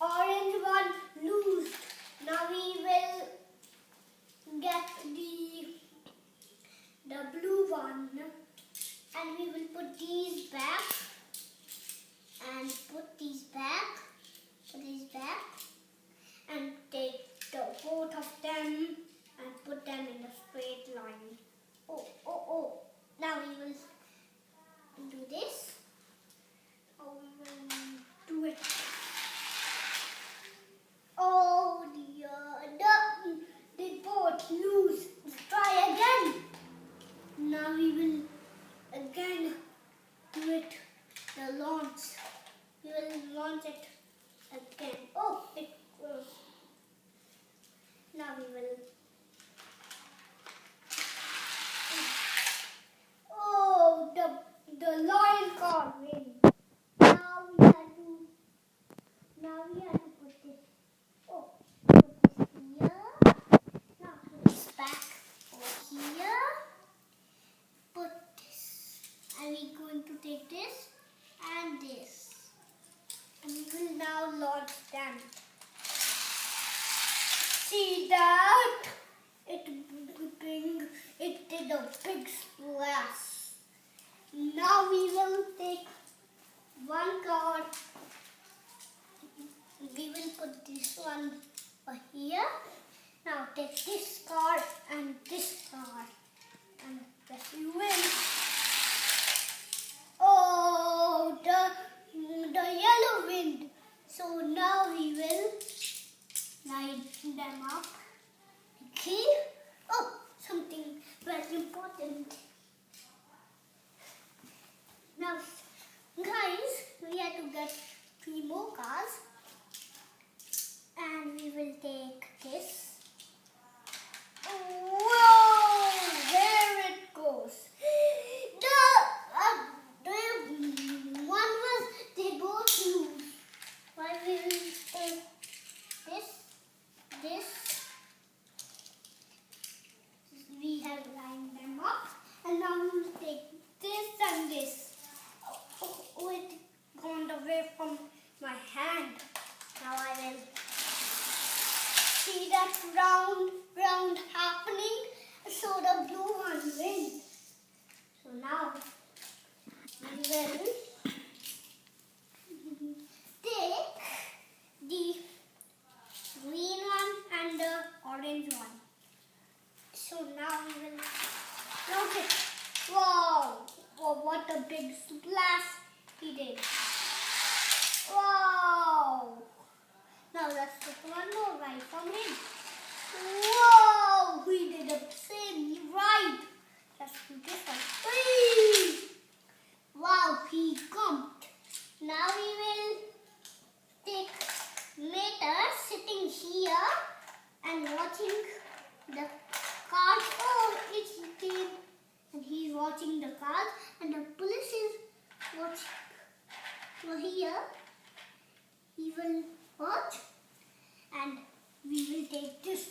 orange one loose. Now we will get the blue one, and we will put these back and put these back, and take both of them and put them in a straight line. Oh. Now we will do this. We will do it. Oh dear, they both loose. Let's try again. Now we will again do it, the launch. We will launch it again. Oh, it goes. Now we will. Oh, the lion can't win. Now we have to put this. Oh, put this here. Now put this back over here. Put this, and we're going to take this and this, and we will now launch them. See that? It did a big splash. Now we will take one card. We will put this one over here. Now take this card and this card, and press you win. Oh, the yellow win. So now we will line them up. Okay. Oh, something very important. Now, guys, we have to get 3 more cards, and we will take this. Whoa! There it goes. They both lose. Why we will take this. We have lined them up, and now we will take this and this. Oh, it gone away from my hand. Now I will see that round happening. So the blue one wins. So now we will take the green one and the orange one. So now we will launch it. Wow! Oh, what a big splash he did. Wow! Now let's put one more right from him. Wow! He did the same right. Let's do this one. Whee! Wow, he jumped. Now we will take Mater sitting here and watching the cards. Oh, it's him. And he's watching the cards, and the police is watching over here. He will watch, and we will take this